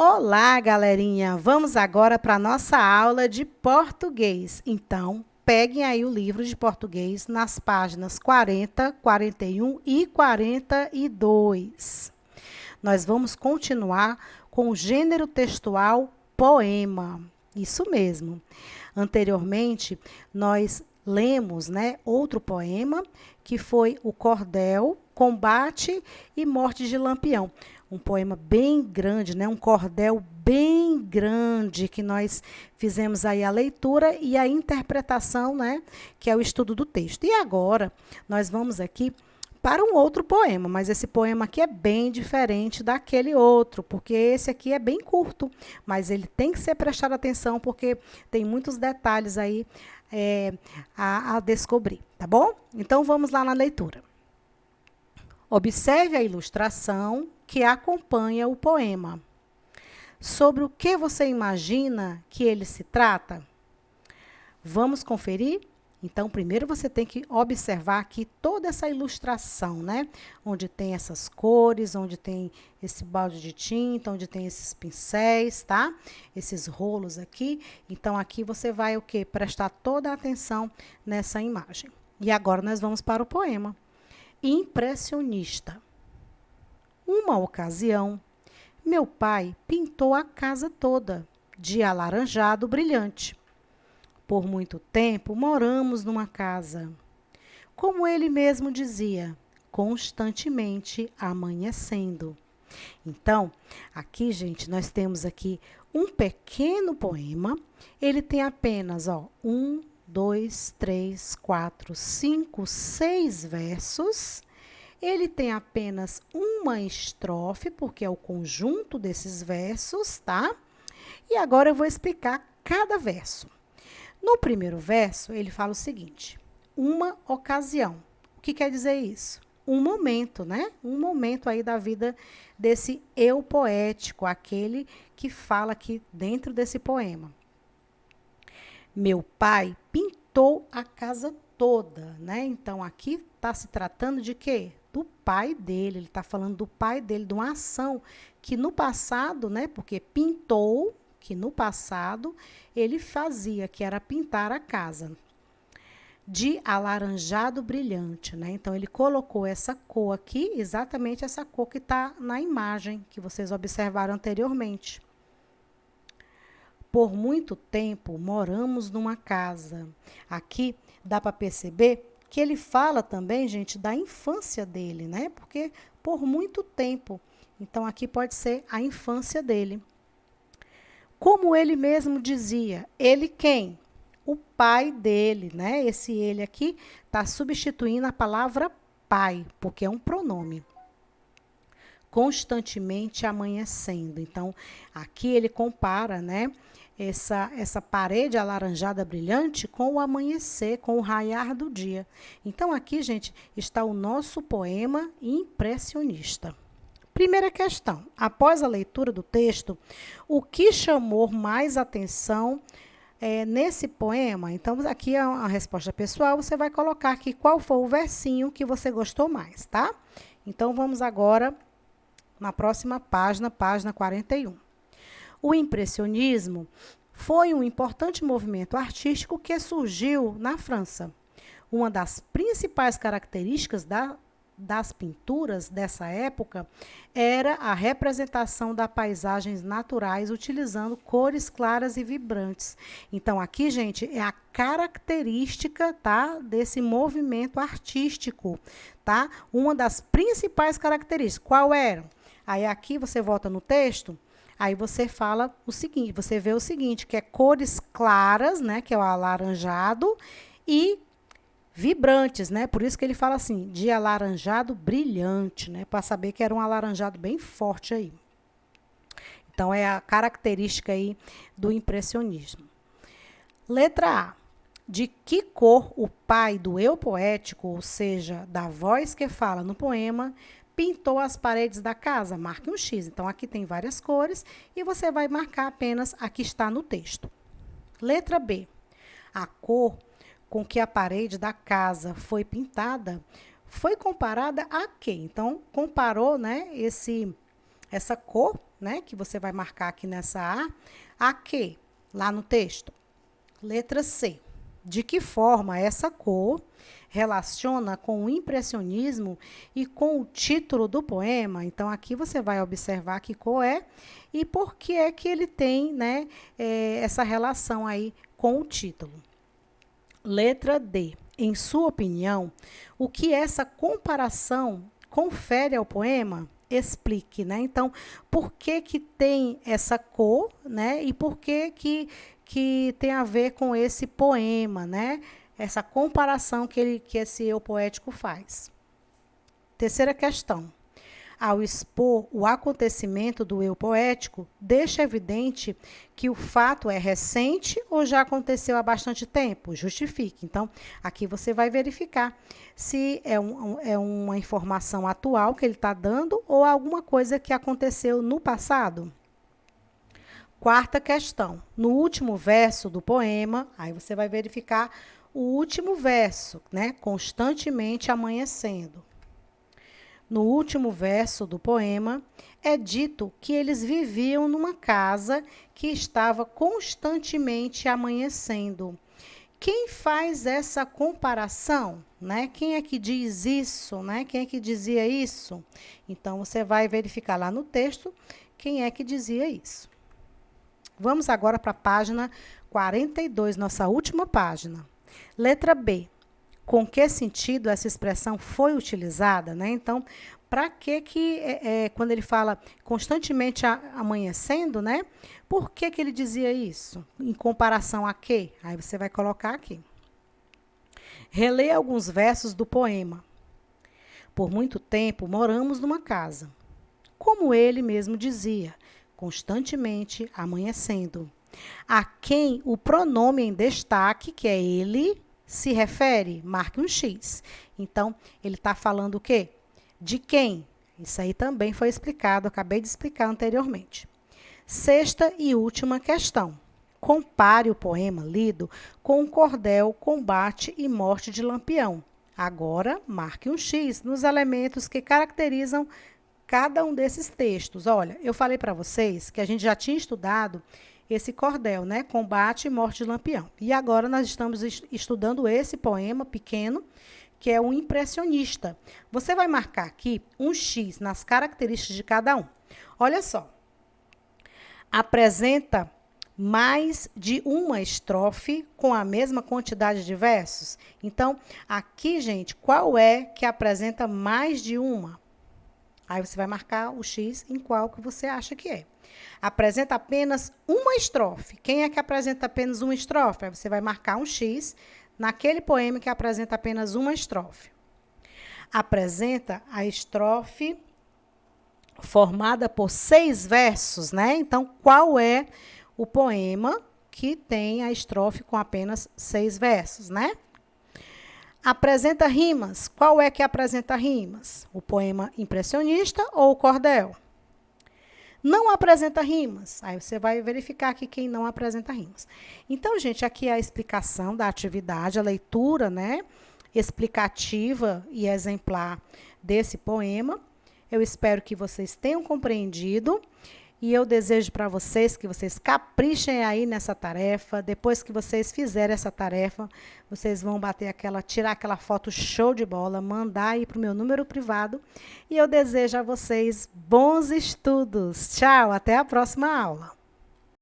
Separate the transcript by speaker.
Speaker 1: Olá, galerinha! Vamos agora para a nossa aula de português. Então, peguem aí o livro de português nas páginas 40, 41 e 42. Nós vamos continuar com o gênero textual poema. Isso mesmo. Anteriormente, nós lemos, outro poema, que foi o Cordel, Combate e Morte de Lampião. Um poema bem grande, um cordel bem grande, que nós fizemos aí a leitura e a interpretação, que é o estudo do texto. E agora, nós vamos aqui para um outro poema, mas esse poema aqui é bem diferente daquele outro, porque esse aqui é bem curto, mas ele tem que ser prestado atenção, porque tem muitos detalhes aí a descobrir, tá bom? Então, vamos lá na leitura. Observe a ilustração que acompanha o poema. Sobre o que você imagina que ele se trata? Vamos conferir? Então, primeiro você tem que observar aqui toda essa ilustração, Onde tem essas cores, onde tem esse balde de tinta, onde tem esses pincéis, tá? Esses rolos aqui. Então, aqui você vai o quê? Prestar toda a atenção nessa imagem. E agora nós vamos para o poema. Impressionista. Uma ocasião, meu pai pintou a casa toda de alaranjado brilhante. Por muito tempo moramos numa casa. Como ele mesmo dizia, constantemente amanhecendo. Então, aqui, gente, nós temos aqui um pequeno poema. Ele tem apenas, 1, 2, 3, 4, 5, 6 versos. Ele tem apenas uma estrofe, porque é o conjunto desses versos, tá? E agora eu vou explicar cada verso. No primeiro verso, ele fala o seguinte: uma ocasião. O que quer dizer isso? Um momento, Um momento aí da vida desse eu poético, aquele que fala aqui dentro desse poema. Meu pai pintou a casa toda, Então, aqui está se tratando de quê? Do pai dele. Ele está falando do pai dele, de uma ação que no passado, Porque pintou, que no passado ele fazia, que era pintar a casa de alaranjado brilhante, Então, ele colocou essa cor aqui, exatamente essa cor que está na imagem que vocês observaram anteriormente. Por muito tempo moramos numa casa. Aqui dá para perceber que ele fala também, gente, da infância dele, Porque por muito tempo. Então, aqui pode ser a infância dele. Como ele mesmo dizia, ele quem? O pai dele, Esse ele aqui está substituindo a palavra pai, porque é um pronome. Constantemente amanhecendo. Então, aqui ele compara, essa parede alaranjada brilhante com o amanhecer, com o raiar do dia. Então, aqui, gente, está o nosso poema impressionista. Primeira questão. Após a leitura do texto, o que chamou mais atenção nesse poema? Então, aqui é a resposta pessoal. Você vai colocar aqui qual foi o versinho que você gostou mais, tá? Então, vamos agora na próxima página, página 41. O impressionismo foi um importante movimento artístico que surgiu na França. Uma das principais características das pinturas dessa época era a representação das paisagens naturais utilizando cores claras e vibrantes. Então, aqui, gente, é a característica, tá, desse movimento artístico, tá? Uma das principais características. Qual era? Aí, aqui, você volta no texto, aí você fala o seguinte, você vê o seguinte, que é cores claras, que é o alaranjado, e vibrantes, Por isso que ele fala assim, de alaranjado brilhante, Para saber que era um alaranjado bem forte aí. Então, é a característica aí do impressionismo. Letra A. De que cor o pai do eu poético, ou seja, da voz que fala no poema, pintou as paredes da casa? Marque um X. Então, aqui tem várias cores e você vai marcar apenas a que está no texto. Letra B. A cor com que a parede da casa foi pintada foi comparada a quê? Então, comparou, essa cor, né, que você vai marcar aqui nessa a que, lá no texto. Letra C. De que forma essa cor relaciona com o impressionismo e com o título do poema? Então, aqui você vai observar que cor é e por que é que ele tem, né, essa relação aí com o título. Letra D. Em sua opinião, o que essa comparação confere ao poema? Explique, né? Então, por que que tem essa cor, né? E por que que tem a ver com esse poema, né? Essa comparação que esse eu poético faz. Terceira questão. Ao expor o acontecimento do eu poético, deixa evidente que o fato é recente ou já aconteceu há bastante tempo? Justifique. Então, aqui você vai verificar se é uma informação atual que ele está dando ou alguma coisa que aconteceu no passado. Quarta questão. No último verso do poema, aí você vai verificar o último verso, né? Constantemente amanhecendo. No último verso do poema, é dito que eles viviam numa casa que estava constantemente amanhecendo. Quem faz essa comparação, né? Quem é que diz isso, né? Quem é que dizia isso? Então, você vai verificar lá no texto quem é que dizia isso. Vamos agora para a página 42, nossa última página. Letra B. Com que sentido essa expressão foi utilizada, né? Então, para que quando ele fala constantemente amanhecendo, né? Por que ele dizia isso? Em comparação a quê? Aí você vai colocar aqui. Releia alguns versos do poema. Por muito tempo moramos numa casa. Como ele mesmo dizia, constantemente amanhecendo. A quem o pronome em destaque, que é ele, se refere, marque um X. Então, ele está falando o quê? De quem? Isso aí também foi explicado, acabei de explicar anteriormente. Sexta e última questão. Compare o poema lido com o cordel Combate e Morte de Lampião. Agora, marque um X nos elementos que caracterizam cada um desses textos. Olha, eu falei para vocês que a gente já tinha estudado esse cordel, né? Combate e Morte de Lampião. E agora nós estamos estudando esse poema pequeno, que é o impressionista. Você vai marcar aqui um X nas características de cada um. Olha só. Apresenta mais de uma estrofe com a mesma quantidade de versos. Então, aqui, gente, qual é que apresenta mais de uma? Aí você vai marcar o X em qual que você acha que é. Apresenta apenas uma estrofe. Quem é que apresenta apenas uma estrofe? Aí você vai marcar um X naquele poema que apresenta apenas uma estrofe. Apresenta a estrofe formada por 6 versos, né? Então, qual é o poema que tem a estrofe com apenas 6 versos, né? Apresenta rimas. Qual é que apresenta rimas? O poema impressionista ou o cordel? Não apresenta rimas. Aí você vai verificar aqui quem não apresenta rimas. Então, gente, aqui é a explicação da atividade, a leitura, né, explicativa e exemplar desse poema. Eu espero que vocês tenham compreendido. E eu desejo para vocês que vocês caprichem aí nessa tarefa. Depois que vocês fizerem essa tarefa, vocês vão tirar aquela foto show de bola, mandar aí para o meu número privado. E eu desejo a vocês bons estudos. Tchau, até a próxima aula.